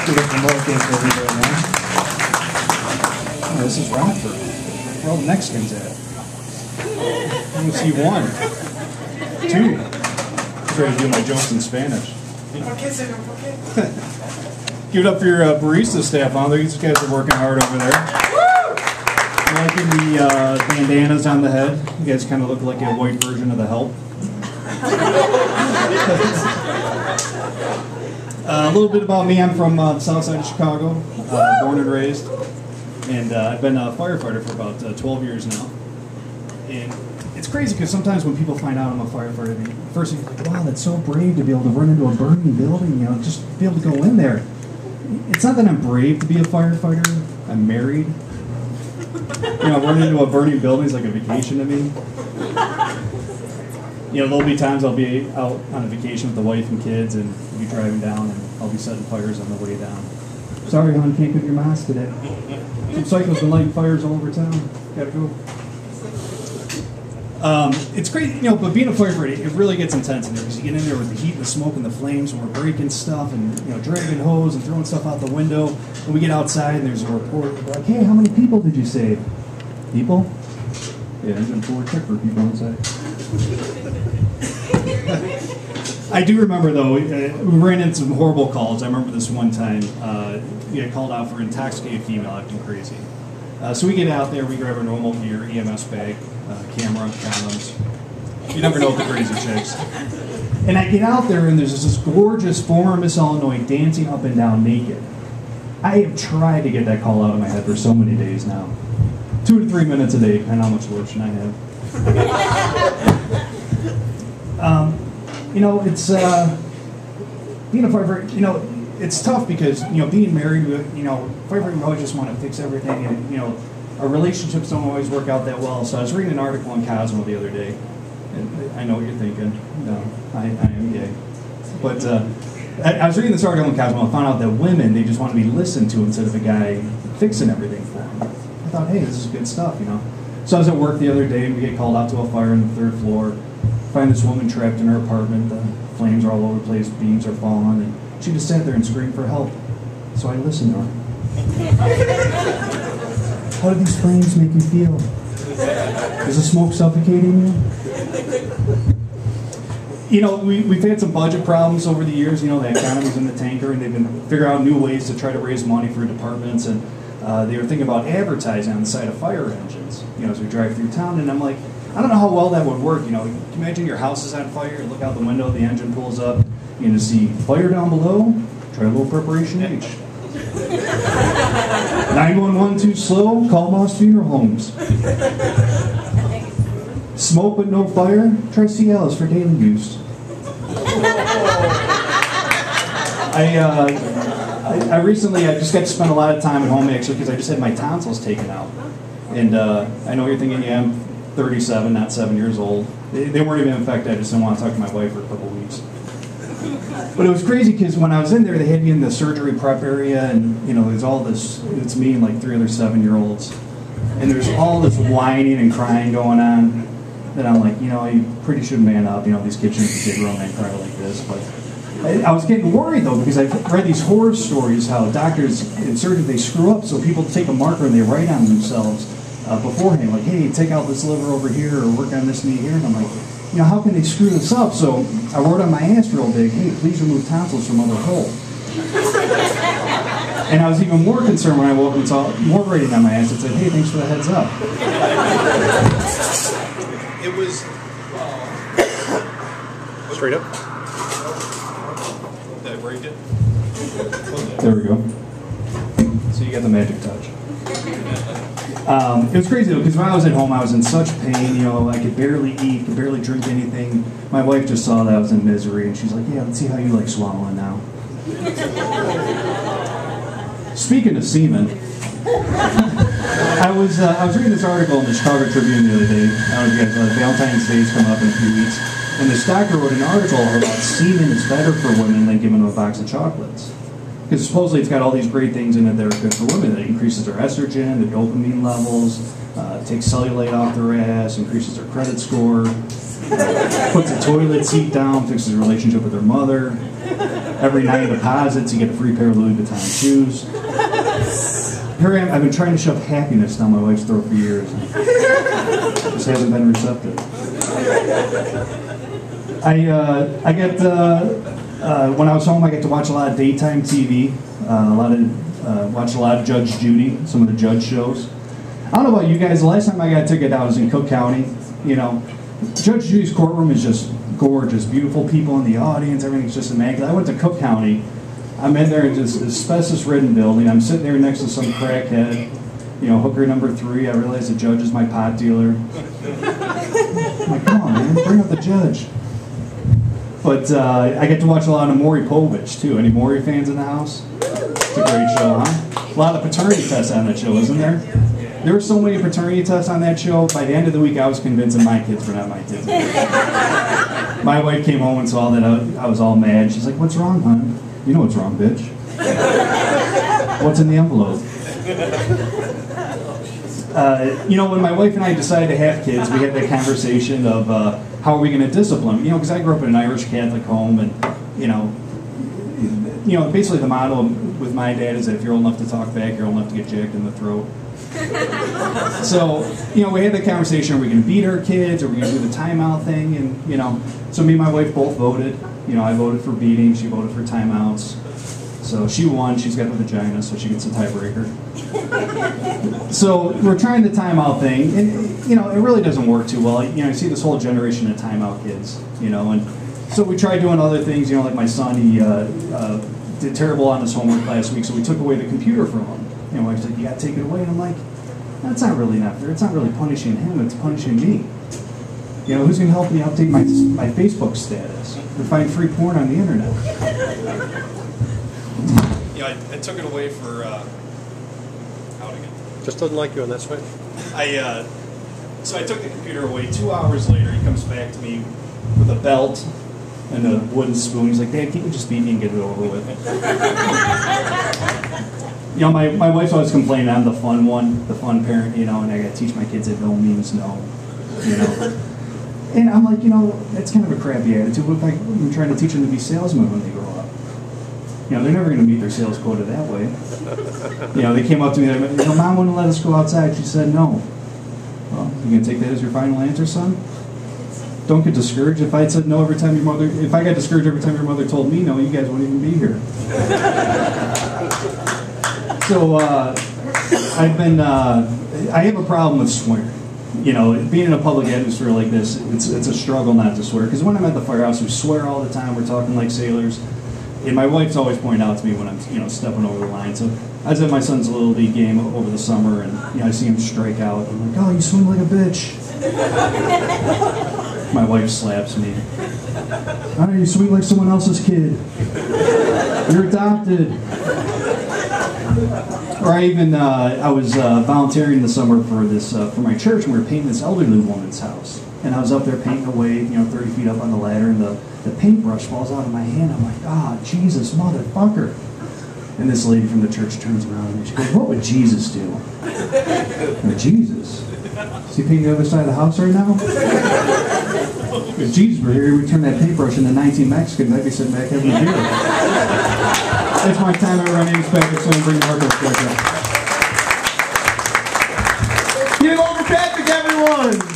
Give it some more kids over here now. Oh, this is Rockford. Where all the Mexicans at? Let me see one. Two. I'm trying to do my jokes in Spanish. Give it up for your barista staff on there. These guys are working hard over there. Liking the bandanas on the head. You guys kind of look like a white version of the Help. A little bit about me. I'm from the south side of Chicago, born and raised. And I've been a firefighter for about 12 years now. And it's crazy because sometimes when people find out I'm a firefighter, the first thing is like, wow, that's so brave to be able to run into a burning building, you know, just be able to go in there. It's not that I'm brave to be a firefighter. I'm married. You know, running into a burning building is like a vacation to me. You know, there'll be times I'll be out on a vacation with the wife and kids, and we'll be driving down, and I'll be setting fires on the way down. Sorry, hon, can't cook your mass today. Some psychos been lighting fires all over town. Gotta go. It's great, you know, but being a firefighter, it really gets intense in there because you get in there with the heat and the smoke and the flames, and we're breaking stuff and, you know, dragging hose and throwing stuff out the window. And we get outside and there's a report like, hey, how many people did you save? People? Yeah, there's been 4 Tickford people inside. I do remember, though, we ran into some horrible calls. I remember this one time, we got called out for an intoxicated female acting crazy. So we get out there, we grab our normal gear, EMS bag, camera, condoms. You never know with the crazy chicks. And I get out there, and there's this gorgeous former Miss Illinois dancing up and down naked. I have tried to get that call out of my head for so many days now. 2 to 3 minutes a day, depending on how much lotion I have. You know, it's being a firefighter. You know, it's tough because, you know, being married. You know, firefighting, we always just want to fix everything, and, you know, our relationships don't always work out that well. So I was reading an article in Cosmo the other day, and I know what you're thinking. No, I am gay, but I was reading this article in Cosmo and found out that women, they just want to be listened to instead of a guy fixing everything for them. I thought, hey, this is good stuff, you know. So I was at work the other day, and we get called out to a fire on the 3rd floor. Find this woman trapped in her apartment. The flames are all over the place, beams are falling, and she just sat there and screamed for help. So I listened to her. How do these flames make you feel? Is the smoke suffocating you? You know, we've had some budget problems over the years. You know, the economy's in the tanker, and they've been figuring out new ways to try to raise money for departments, and they were thinking about advertising on the side of fire engines, you know, as we drive through town. And I'm like, I don't know how well that would work. You know, can you imagine your house is on fire, you look out the window, the engine pulls up, you can see fire down below, try a little preparation H. 911 too slow, call Moss Funeral Homes. Smoke but no fire, try Cialis for daily use. I recently, I just got to spend a lot of time at home actually because I just had my tonsils taken out. And I know you're thinking, yeah, I'm 37, not 7 years old. They weren't even infected, I just didn't want to talk to my wife for a couple weeks. But it was crazy because when I was in there, they had me in the surgery prep area, and, you know, there's all this, it's me and like 3 other 7-year-olds. And there's all this whining and crying going on. And I'm like, you know, you pretty should man up. You know, these kids shouldn't get grown and cry like this. But I was getting worried, though, because I read these horror stories how doctors and surgeons, they screw up, so people take a marker and they write on themselves beforehand, like, hey, take out this liver over here or work on this knee here. And I'm like, you know, how can they screw this up? So I wrote on my ass real big, hey, please remove tonsils from other hole. And I was even more concerned when I woke up and saw more writing on my ass that said, hey, thanks for the heads up. It was straight up. Did I break it? There we go. So you got the magic touch. It was crazy though, because when I was at home, I was in such pain. You know, I could barely eat, could barely drink anything. My wife just saw that I was in misery, and she's like, "Yeah, let's see how you like swallowing now." Speaking of semen, I was reading this article in the Chicago Tribune the other day. I don't know if you guys know, Valentine's Day's coming up in a few weeks, and this doctor wrote an article about semen is better for women than giving them a box of chocolates. Because supposedly it's got all these great things in it that are good for women. It increases their estrogen, their dopamine levels, takes cellulite off their ass, increases their credit score, puts a toilet seat down, fixes a relationship with their mother. Every 9 deposits, you get a free pair of Louis Vuitton shoes. Here I am, I've been trying to shove happiness down my wife's throat for years. Just hasn't been receptive. When I was home, I get to watch a lot of daytime TV. Watch a lot of Judge Judy, some of the judge shows. I don't know about you guys, the last time I got a ticket, I was in Cook County. You know, Judge Judy's courtroom is just gorgeous, beautiful people in the audience, everything's just immaculate. I went to Cook County. I'm in there in just an asbestos-ridden building. I'm sitting there next to some crackhead, you know, hooker number 3. I realize the judge is my pot dealer. I'm like, come on, man, bring out the judge. But I get to watch a lot of Maury Povich, too. Any Maury fans in the house? It's a great show, huh? A lot of paternity tests on that show, isn't there? There were so many paternity tests on that show, by the end of the week I was convinced that my kids were not my kids. My wife came home and saw that I was all mad. She's like, what's wrong, hon? You know what's wrong, bitch. What's in the envelope? You know, when my wife and I decided to have kids, we had that conversation of how are we going to discipline them? You know, because I grew up in an Irish Catholic home, and you know, basically the motto with my dad is that if you're old enough to talk back, you're old enough to get jacked in the throat. So, you know, we had that conversation, are we going to beat our kids, are we going to do the timeout thing? And, you know, so me and my wife both voted. You know, I voted for beating, she voted for timeouts. So she won, she's got the vagina, so she gets a tiebreaker. So we're trying the timeout thing, and, you know, it really doesn't work too well. You know, I see this whole generation of timeout kids, you know, and so we tried doing other things, you know, like my son, he did terrible on his homework last week, so we took away the computer from him. You know, I was like, you gotta take it away, and I'm like, that's not really not fair. It's not really punishing him, it's punishing me. You know, who's gonna help me update my Facebook status or find free porn on the internet? You know, I took it away for, out again. Just doesn't like you on that switch. So I took the computer away. 2 hours later, he comes back to me with a belt and a wooden spoon. He's like, Dad, can't you just beat me and get it over with? You know, my wife's always complaining I'm the fun one, the fun parent, you know, and I got to teach my kids that no means no, you know. And I'm like, you know, that's kind of a crappy attitude. What if I'm trying to teach them to be salesmen when they grow up? You know, they're never going to meet their sales quota that way. You know, they came up to me, you know, Mom wouldn't let us go outside. She said no. Well, you going to take that as your final answer, son? Don't get discouraged. If I had said no every time your mother, if I got discouraged every time your mother told me no, you guys wouldn't even be here. So I have a problem with swearing. You know, being in a public atmosphere like this, it's a struggle not to swear. Because when I'm at the firehouse, we swear all the time. We're talking like sailors. And my wife's always pointing out to me when I'm, you know, stepping over the line. So I was at my son's Little League game over the summer, and you know, I see him strike out. I'm like, oh, you swing like a bitch. My wife slaps me. Oh, you swing like someone else's kid. You're adopted. Or I was volunteering this summer for my church, and we were painting this elderly woman's house. And I was up there painting away, you know, 30 feet up on the ladder, and the paintbrush falls out of my hand. I'm like, ah, oh, Jesus, motherfucker. And this lady from the church turns around and she goes, what would Jesus do? Like, Jesus? Is he painting the other side of the house right now? If Jesus were here, he would turn that paintbrush into 19 Mexicans. I'd be sitting back having a beer. That's my time. My name is Patrick, so I'm bringing Marcos back up. Give it over Patrick, everyone!